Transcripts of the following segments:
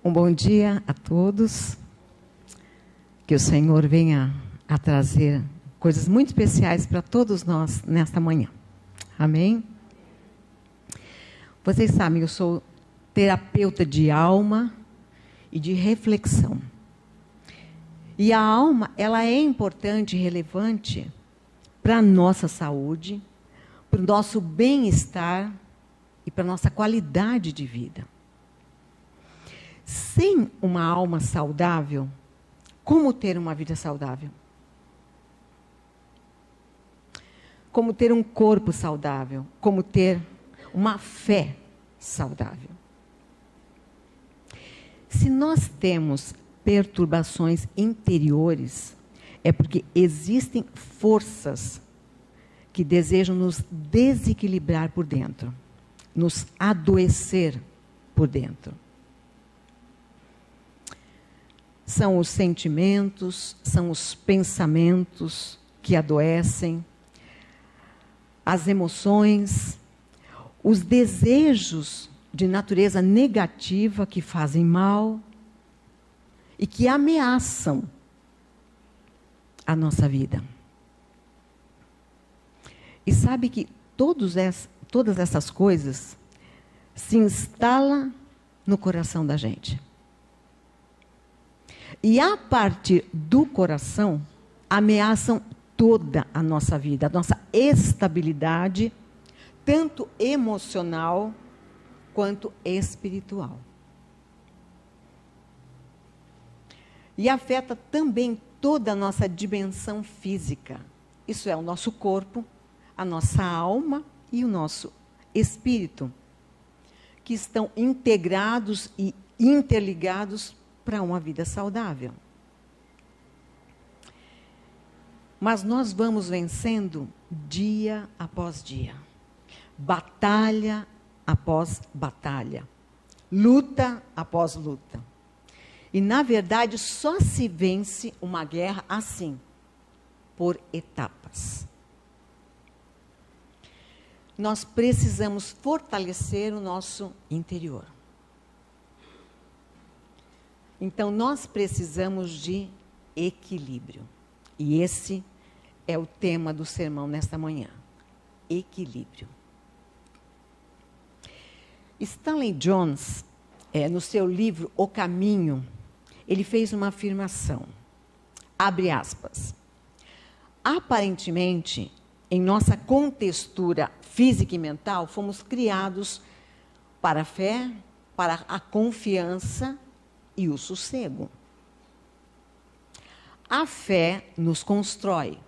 Um bom dia a todos. Que o Senhor venha a trazer coisas muito especiais para todos nós nesta manhã. Amém? Vocês sabem, eu sou terapeuta de alma e de reflexão. E a alma, ela é importante e relevante para a nossa saúde, para o nosso bem-estar e para a nossa qualidade de vida. Sem uma alma saudável, como ter uma vida saudável? Como ter um corpo saudável? Como ter uma fé saudável? Se nós temos perturbações interiores, é porque existem forças que desejam nos desequilibrar por dentro, nos adoecer por dentro. São os sentimentos, são os pensamentos que adoecem, as emoções, os desejos de natureza negativa que fazem mal e que ameaçam a nossa vida. E sabe que todas essas coisas se instalam no coração da gente. E a partir do coração, ameaçam toda a nossa vida, a nossa estabilidade, tanto emocional quanto espiritual. E afeta também toda a nossa dimensão física. Isso é, o nosso corpo, a nossa alma e o nosso espírito, que estão integrados e interligados para uma vida saudável. Mas nós vamos vencendo dia após dia, batalha após batalha, luta após luta. E, na verdade, só se vence uma guerra assim, por etapas. Nós precisamos fortalecer o nosso interior. Então, nós precisamos de equilíbrio. E esse é o tema do sermão nesta manhã. Equilíbrio. Stanley Jones, no seu livro O Caminho, ele fez uma afirmação. Abre aspas. Aparentemente, em nossa contextura física e mental, fomos criados para a fé, para a confiança e o sossego. A fé nos constrói,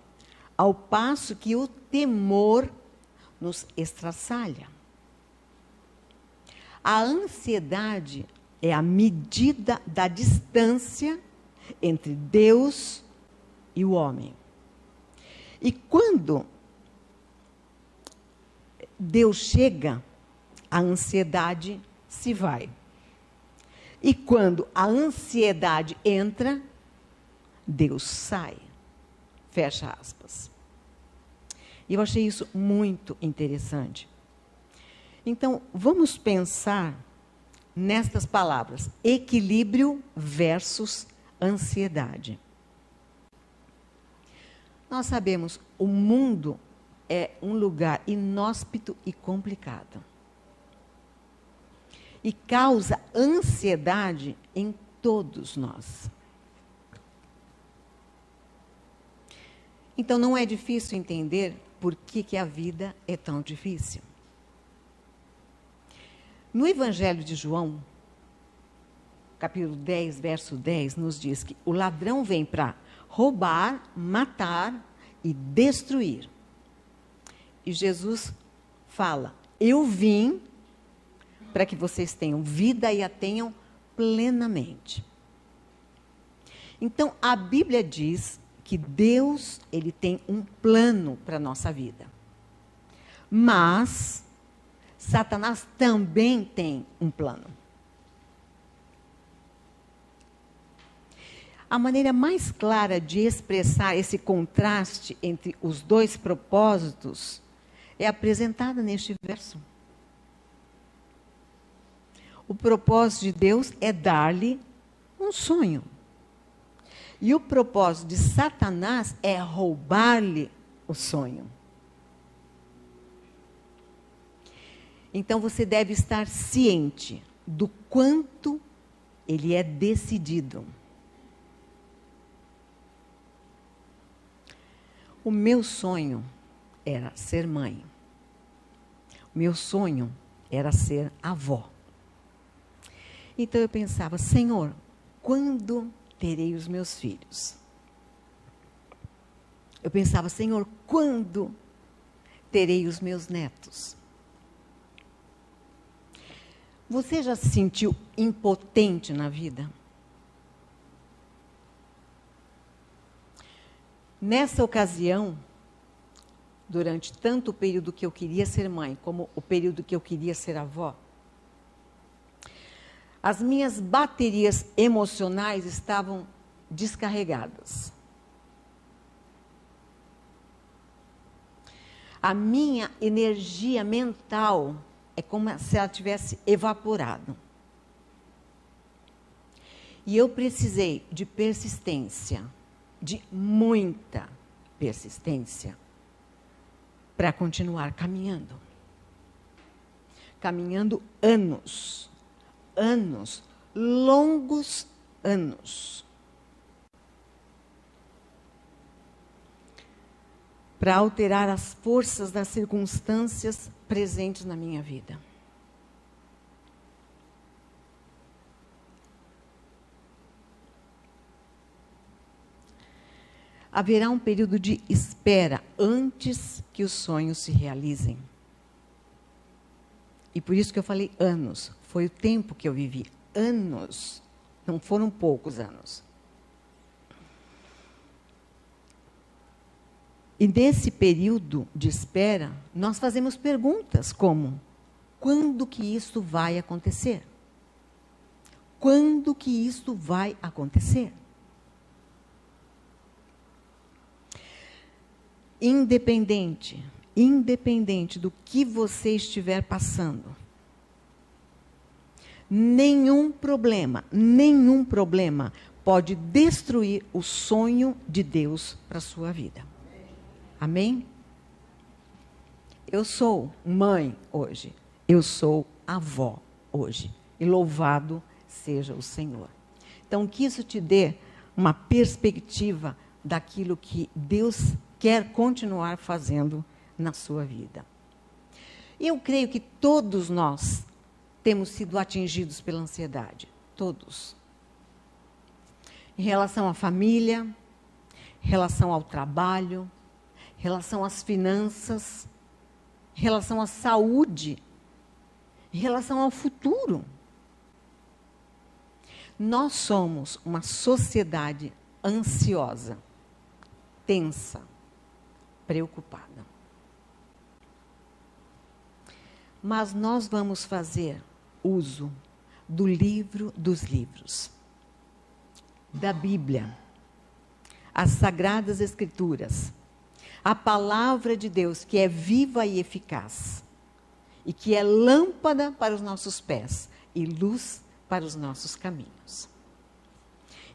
ao passo que o temor nos estraçalha. A ansiedade é a medida da distância entre Deus e o homem. E quando Deus chega, a ansiedade se vai. E quando a ansiedade entra, Deus sai. Fecha aspas. E eu achei isso muito interessante. Então, vamos pensar nestas palavras: equilíbrio versus ansiedade. Nós sabemos, o mundo é um lugar inóspito e complicado. E causa ansiedade em todos nós. Então, não é difícil entender por que a vida é tão difícil. No Evangelho de João, capítulo 10, verso 10, nos diz que o ladrão vem para roubar, matar e destruir. E Jesus fala: eu vim para que vocês tenham vida e a tenham plenamente. Então, a Bíblia diz que Deus, ele tem um plano para a nossa vida. Mas Satanás também tem um plano. A maneira mais clara de expressar esse contraste entre os dois propósitos é apresentada neste verso. O propósito de Deus é dar-lhe um sonho. E o propósito de Satanás é roubar-lhe o sonho. Então você deve estar ciente do quanto ele é decidido. O meu sonho era ser mãe. O meu sonho era ser avó. Então eu pensava, Senhor, quando terei os meus filhos? Eu pensava, Senhor, quando terei os meus netos? Você já se sentiu impotente na vida? Nessa ocasião, durante tanto o período que eu queria ser mãe, como o período que eu queria ser avó, as minhas baterias emocionais estavam descarregadas. A minha energia mental é como se ela tivesse evaporado. E eu precisei de persistência, de muita persistência, para continuar caminhando. Caminhando anos, longos anos. Para alterar as forças das circunstâncias presentes na minha vida. Haverá um período de espera antes que os sonhos se realizem. E por isso que eu falei anos. Foi o tempo que eu vivi. Anos. Não foram poucos anos. E nesse período de espera, nós fazemos perguntas como: quando que isso vai acontecer? Quando que isso vai acontecer? Independente do que você estiver passando, nenhum problema pode destruir o sonho de Deus para a sua vida. Amém? Eu sou mãe hoje. Eu sou avó hoje. E louvado seja o Senhor. Então, que isso te dê uma perspectiva daquilo que Deus quer continuar fazendo na sua vida. Eu creio que todos nós temos sido atingidos pela ansiedade. Todos. Em relação à família, em relação ao trabalho, em relação às finanças, em relação à saúde, em relação ao futuro. Nós somos uma sociedade ansiosa, tensa, preocupada. Mas nós vamos fazer uso do livro dos livros, da Bíblia, as Sagradas Escrituras, a palavra de Deus que é viva e eficaz e que é lâmpada para os nossos pés e luz para os nossos caminhos.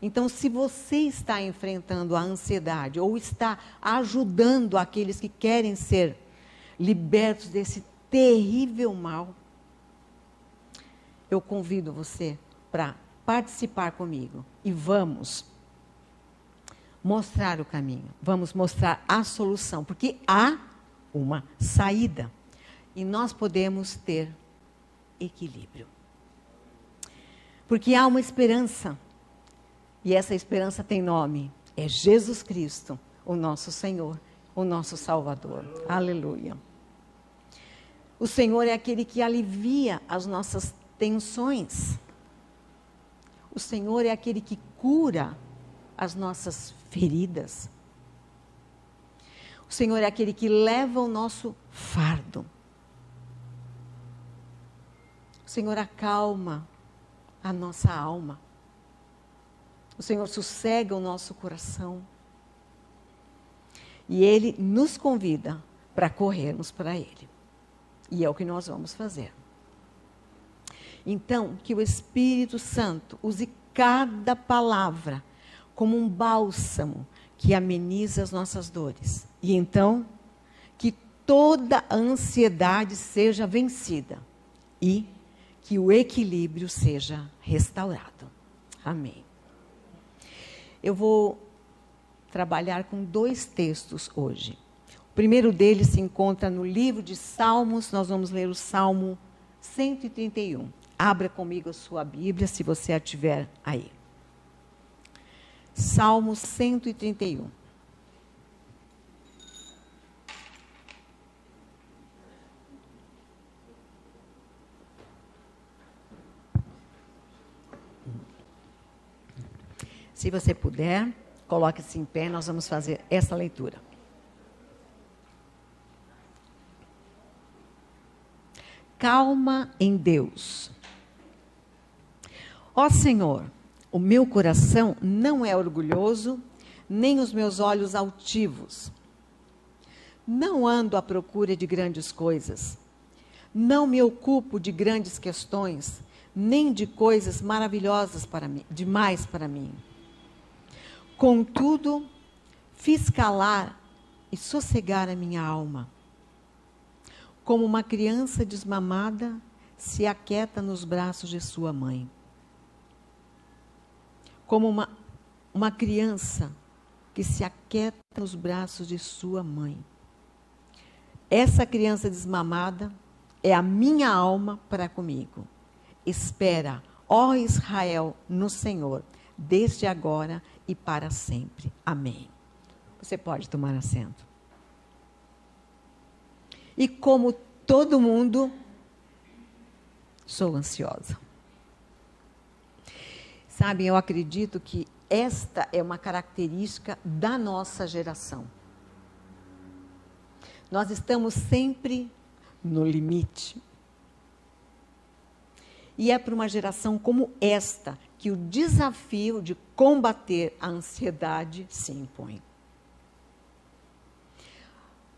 Então, se você está enfrentando a ansiedade ou está ajudando aqueles que querem ser libertos desse terrível mal, eu convido você para participar comigo e vamos mostrar o caminho, vamos mostrar a solução, porque há uma saída e nós podemos ter equilíbrio. Porque há uma esperança. E essa esperança tem nome, é Jesus Cristo, o nosso Senhor, o nosso Salvador. Aleluia. O Senhor é aquele que alivia as nossas tensões. O Senhor é aquele que cura as nossas feridas. O Senhor é aquele que leva o nosso fardo. O Senhor acalma a nossa alma. O Senhor sossega o nosso coração. E Ele nos convida para corrermos para Ele. E é o que nós vamos fazer. Então, que o Espírito Santo use cada palavra como um bálsamo que ameniza as nossas dores. E então, que toda a ansiedade seja vencida e que o equilíbrio seja restaurado. Amém. Eu vou trabalhar com 2 textos hoje. O primeiro deles se encontra no livro de Salmos. Nós vamos ler o Salmo 131. Abra comigo a sua Bíblia, se você a tiver aí. Salmo 131. Se você puder, coloque-se em pé, nós vamos fazer essa leitura. Calma em Deus. Ó Senhor, o meu coração não é orgulhoso, nem os meus olhos altivos. Não ando à procura de grandes coisas. Não me ocupo de grandes questões, nem de coisas maravilhosas para mim, demais para mim. Contudo, fiz calar e sossegar a minha alma. Como uma criança desmamada se aquieta nos braços de sua mãe. Como uma criança que se aquieta nos braços de sua mãe. Essa criança desmamada é a minha alma para comigo. Espera, ó Israel, no Senhor, desde agora e para sempre. Amém. Você pode tomar assento. E como todo mundo, sou ansiosa. Sabem, eu acredito que esta é uma característica da nossa geração. Nós estamos sempre no limite. E é para uma geração como esta que o desafio de combater a ansiedade se impõe.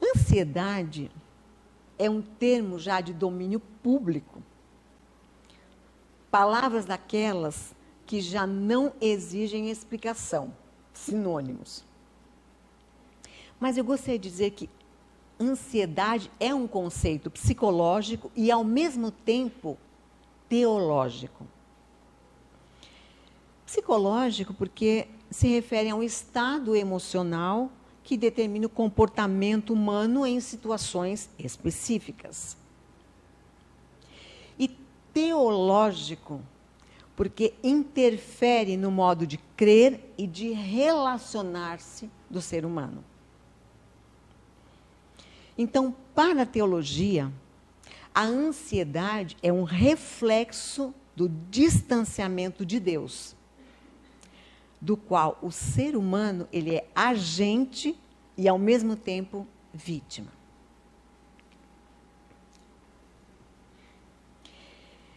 Ansiedade é um termo já de domínio público. Palavras daquelas que já não exigem explicação, sinônimos. Mas eu gostaria de dizer que ansiedade é um conceito psicológico e, ao mesmo tempo, teológico. Psicológico porque se refere a um estado emocional que determina o comportamento humano em situações específicas. E teológico porque interfere no modo de crer e de relacionar-se do ser humano. Então, para a teologia, a ansiedade é um reflexo do distanciamento de Deus, do qual o ser humano ele é agente e, ao mesmo tempo, vítima.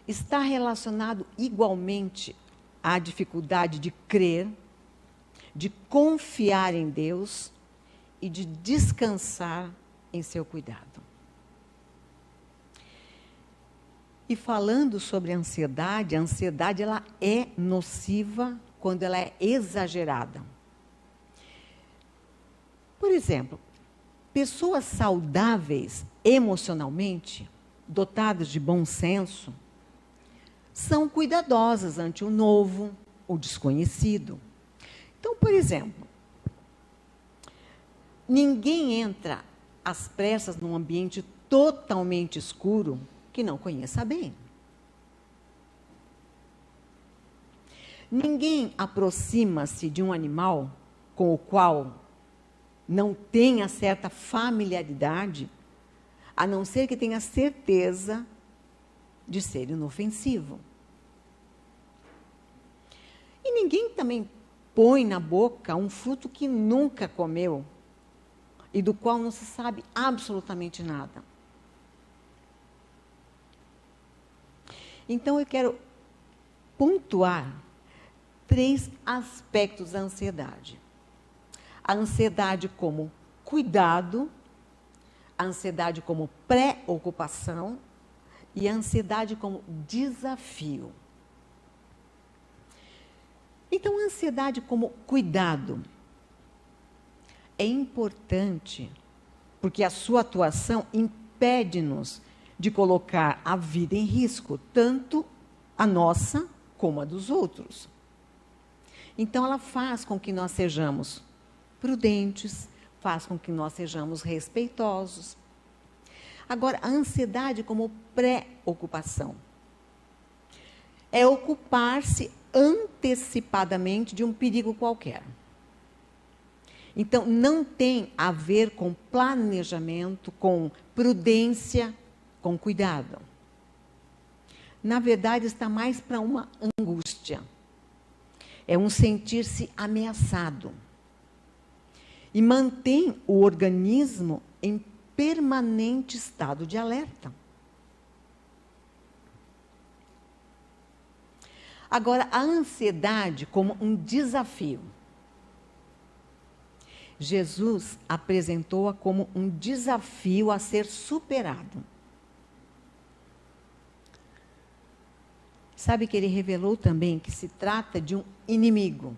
Está relacionado igualmente à dificuldade de crer, de confiar em Deus e de descansar em seu cuidado. E falando sobre a ansiedade ela é nociva quando ela é exagerada. Por exemplo, pessoas saudáveis emocionalmente, dotadas de bom senso, são cuidadosas ante o novo, o desconhecido. Então, por exemplo, ninguém entra às pressas num ambiente totalmente escuro que não conheça bem. Ninguém aproxima-se de um animal com o qual não tenha certa familiaridade, a não ser que tenha certeza de ser inofensivo. E ninguém também põe na boca um fruto que nunca comeu e do qual não se sabe absolutamente nada. Então, eu quero pontuar 3 aspectos da ansiedade. A ansiedade como cuidado, a ansiedade como preocupação e a ansiedade como desafio. Então, a ansiedade como cuidado é importante porque a sua atuação impede-nos de colocar a vida em risco, tanto a nossa como a dos outros. Então, ela faz com que nós sejamos prudentes, faz com que nós sejamos respeitosos. Agora, a ansiedade como preocupação é ocupar-se antecipadamente de um perigo qualquer. Então, não tem a ver com planejamento, com prudência, com cuidado. Na verdade, está mais para uma angústia. É um sentir-se ameaçado. E mantém o organismo em permanente estado de alerta. Agora, a ansiedade como um desafio. Jesus apresentou-a como um desafio a ser superado. Sabe que ele revelou também que se trata de um inimigo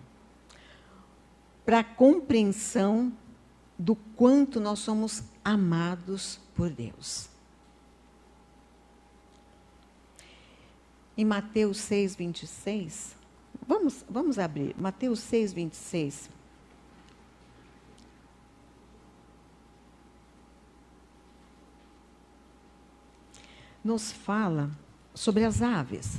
para a compreensão do quanto nós somos amados por Deus. Em Mateus 6, 26, vamos abrir, Mateus 6, 26. Nos fala sobre as aves.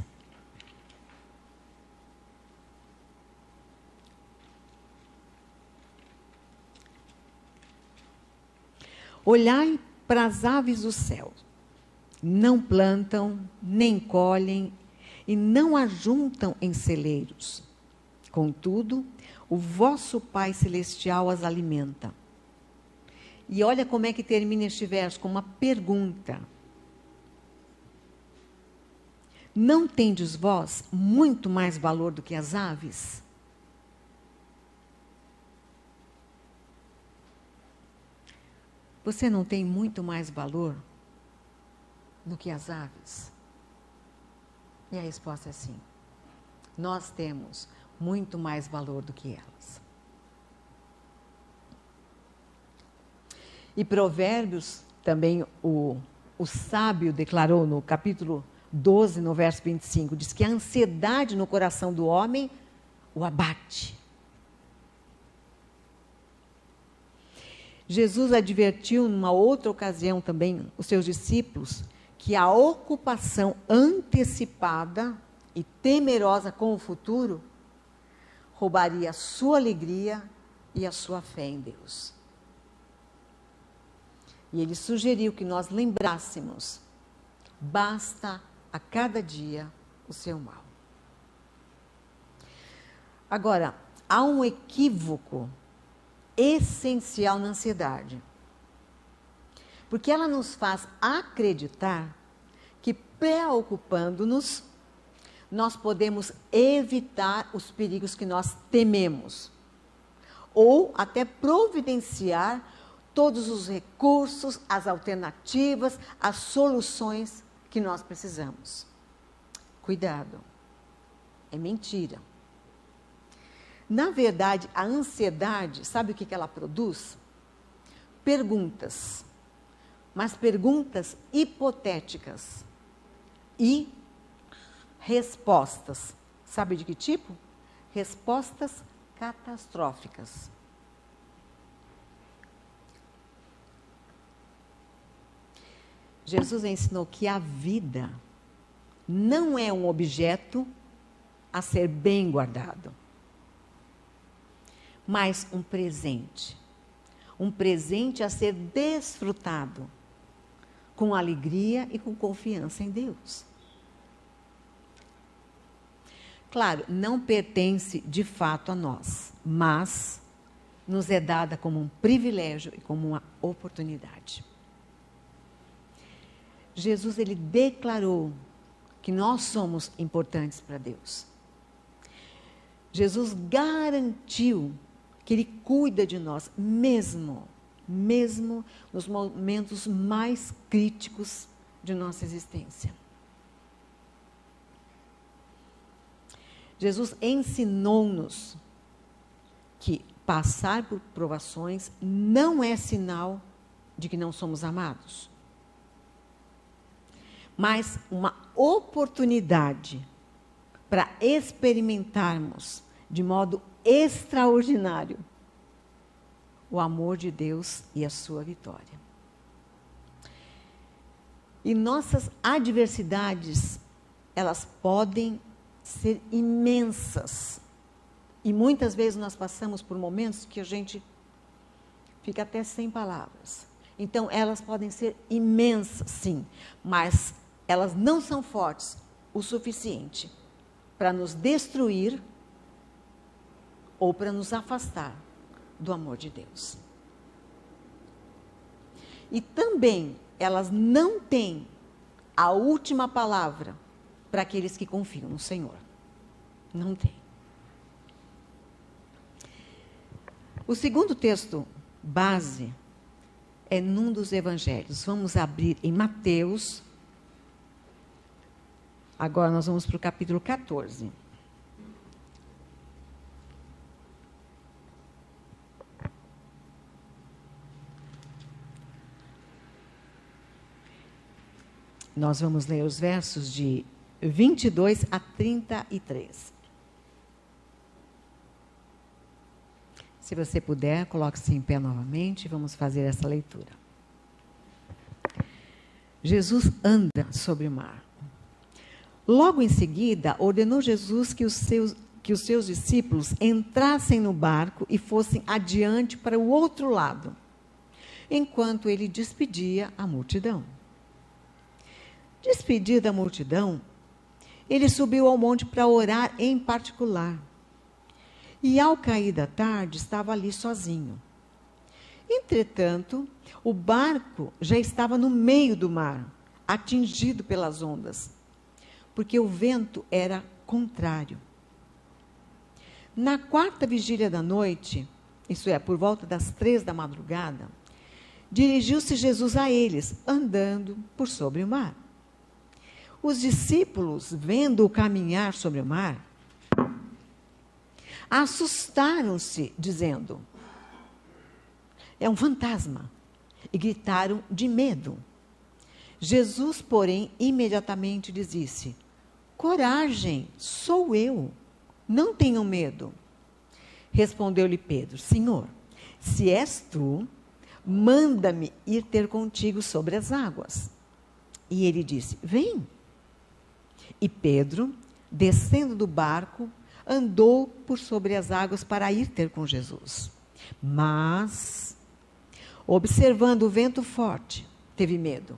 Olhai para as aves do céu. Não plantam, nem colhem, e não ajuntam em celeiros. Contudo, o vosso Pai Celestial as alimenta. E olha como é que termina este verso, com uma pergunta. Não tendes vós muito mais valor do que as aves? Você não tem muito mais valor do que as aves? E a resposta é sim. Nós temos muito mais valor do que elas. E Provérbios, também o sábio declarou no capítulo 12, no verso 25, diz que a ansiedade no coração do homem o abate. Jesus advertiu numa outra ocasião também os seus discípulos que a ocupação antecipada e temerosa com o futuro roubaria a sua alegria e a sua fé em Deus. E ele sugeriu que nós lembrássemos: basta a cada dia o seu mal. Agora, há um equívoco essencial na ansiedade. Porque ela nos faz acreditar que, preocupando-nos, nós podemos evitar os perigos que nós tememos. Ou até providenciar todos os recursos, as alternativas, as soluções que nós precisamos. Cuidado, é mentira. Na verdade, a ansiedade, sabe o que ela produz? Perguntas, mas perguntas hipotéticas e respostas. Sabe de que tipo? Respostas catastróficas. Jesus ensinou que a vida não é um objeto a ser bem guardado, mas um presente a ser desfrutado com alegria e com confiança em Deus. Claro, não pertence de fato a nós, mas nos é dada como um privilégio e como uma oportunidade. Jesus, ele declarou que nós somos importantes para Deus. Jesus garantiu que ele cuida de nós, mesmo nos momentos mais críticos de nossa existência. Jesus ensinou-nos que passar por provações não é sinal de que não somos amados, mas uma oportunidade para experimentarmos de modo extraordinário o amor de Deus e a sua vitória. E nossas adversidades, elas podem ser imensas. E muitas vezes nós passamos por momentos que a gente fica até sem palavras. Então, elas podem ser imensas, sim, mas elas não são fortes o suficiente para nos destruir ou para nos afastar do amor de Deus. E também elas não têm a última palavra para aqueles que confiam no Senhor. Não tem. O segundo texto base é num dos evangelhos. Vamos abrir em Mateus. Agora nós vamos para o capítulo 14. Nós vamos ler os versos de 22 a 33. Se você puder, coloque-se em pé novamente e vamos fazer essa leitura. Jesus anda sobre o mar. Logo em seguida, ordenou Jesus que os seus discípulos entrassem no barco e fossem adiante para o outro lado, enquanto ele despedia a multidão. Despedida a multidão, ele subiu ao monte para orar em particular. E ao cair da tarde, estava ali sozinho. Entretanto, o barco já estava no meio do mar, atingido pelas ondas, porque o vento era contrário. Na quarta vigília da noite, isso é, por volta das 3 da madrugada, dirigiu-se Jesus a eles, andando por sobre o mar. Os discípulos, vendo-o caminhar sobre o mar, assustaram-se, dizendo: é um fantasma, e gritaram de medo. Jesus, porém, imediatamente lhes disse: coragem, sou eu, não tenham medo. Respondeu-lhe Pedro: Senhor, se és tu, manda-me ir ter contigo sobre as águas. E ele disse: vem. E Pedro, descendo do barco, andou por sobre as águas para ir ter com Jesus. Mas, observando o vento forte, teve medo.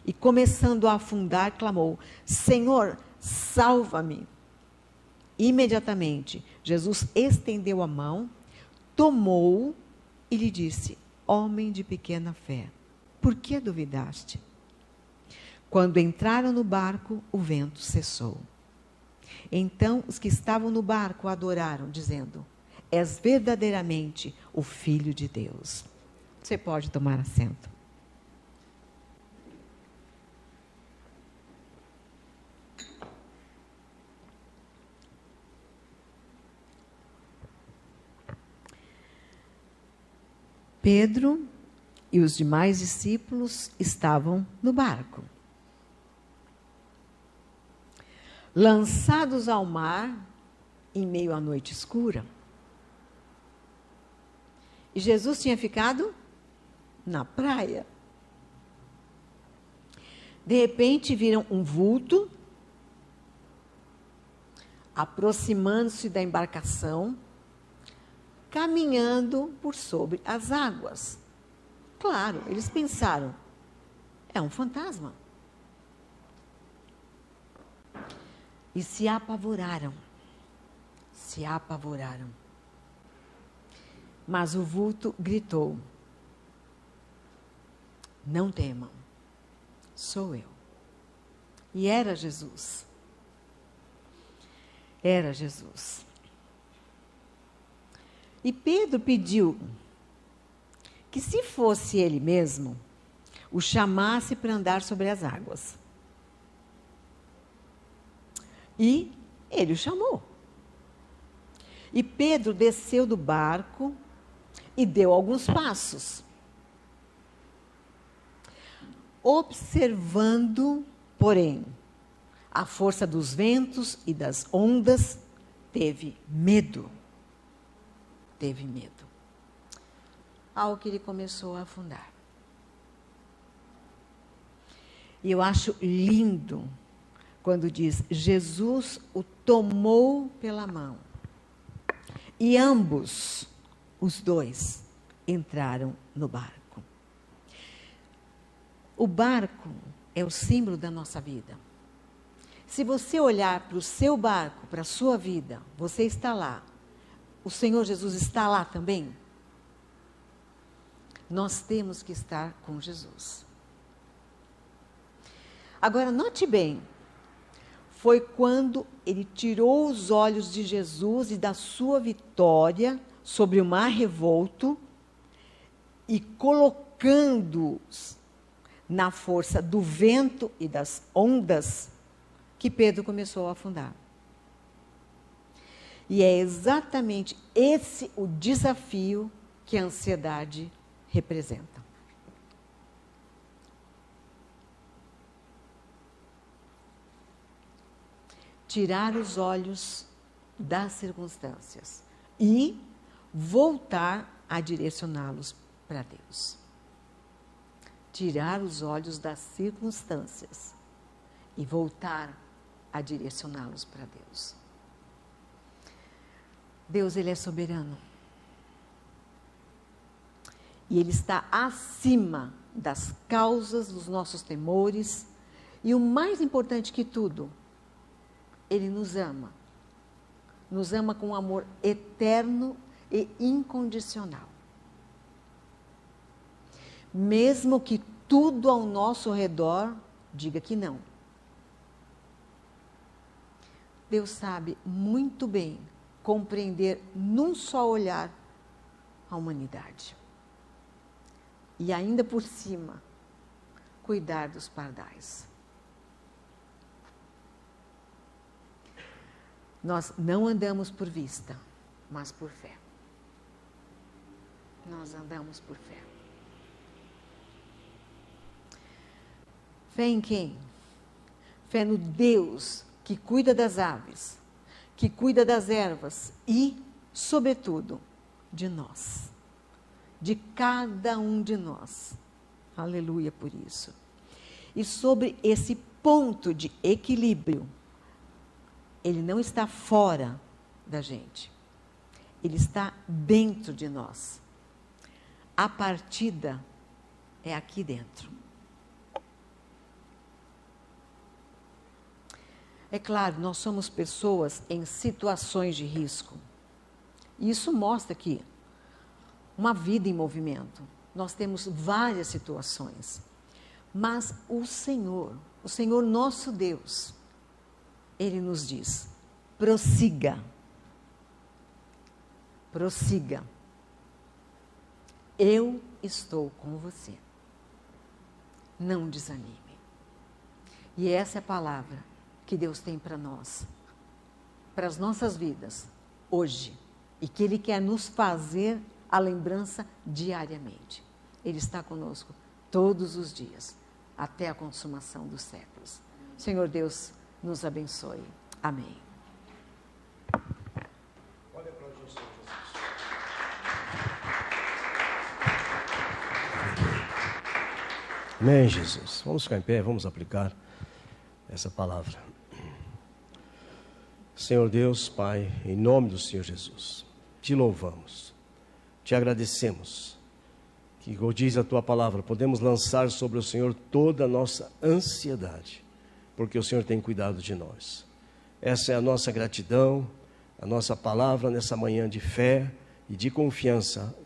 E começando a afundar, clamou: Senhor, salva-me. Imediatamente, Jesus estendeu a mão, tomou-o e lhe disse: homem de pequena fé, por que duvidaste? Quando entraram no barco, o vento cessou. Então os que estavam no barco adoraram, dizendo: és verdadeiramente o Filho de Deus. Você pode tomar assento. Pedro e os demais discípulos estavam no barco, lançados ao mar em meio à noite escura. E Jesus tinha ficado na praia. De repente viram um vulto aproximando-se da embarcação, caminhando por sobre as águas. Claro, eles pensaram: é um fantasma. E se apavoraram. Se apavoraram. Mas o vulto gritou: não temam, sou eu. E era Jesus. Era Jesus. E Pedro pediu que, se fosse ele mesmo, o chamasse para andar sobre as águas. E ele o chamou. E Pedro desceu do barco e deu alguns passos. Observando, porém, a força dos ventos e das ondas, teve medo. Teve medo. Ao que ele começou a afundar. E eu acho lindo quando diz, Jesus o tomou pela mão. E ambos, os dois, entraram no barco. O barco é o símbolo da nossa vida. Se você olhar para o seu barco, para a sua vida, você está lá. O Senhor Jesus está lá também. Nós temos que estar com Jesus. Agora, note bem, foi quando ele tirou os olhos de Jesus e da sua vitória sobre o mar revolto e colocando-os na força do vento e das ondas, que Pedro começou a afundar. E é exatamente esse o desafio que a ansiedade representa. Tirar os olhos das circunstâncias e voltar a direcioná-los para Deus. Tirar os olhos das circunstâncias e voltar a direcioná-los para Deus. Deus, Ele é soberano. E Ele está acima das causas dos nossos temores. E o mais importante que tudo, Ele nos ama. Nos ama com um amor eterno e incondicional. Mesmo que tudo ao nosso redor diga que não. Deus sabe muito bem compreender num só olhar a humanidade. E ainda por cima, cuidar dos pardais. Nós não andamos por vista, mas por fé. Nós andamos por fé. Fé em quem? Fé no Deus que cuida das aves, que cuida das ervas e, sobretudo, de nós. De cada um de nós. Aleluia por isso. E sobre esse ponto de equilíbrio, ele não está fora da gente. Ele está dentro de nós. A partida é aqui dentro. É claro, nós somos pessoas em situações de risco. E isso mostra que uma vida em movimento. Nós temos várias situações. Mas o Senhor nosso Deus, Ele nos diz, prossiga. Prossiga. Eu estou com você. Não desanime. E essa é a palavra que Deus tem para nós, para as nossas vidas, hoje. E que Ele quer nos fazer a lembrança diariamente. Ele está conosco todos os dias, até a consumação dos séculos. Senhor Deus, nos abençoe. Amém. Olha para Jesus. Amém, Jesus. Vamos ficar em pé, vamos aplicar essa palavra. Senhor Deus, Pai, em nome do Senhor Jesus, te louvamos, te agradecemos, que, como diz a tua palavra, podemos lançar sobre o Senhor toda a nossa ansiedade, porque o Senhor tem cuidado de nós. Essa é a nossa gratidão, a nossa palavra nessa manhã de fé e de confiança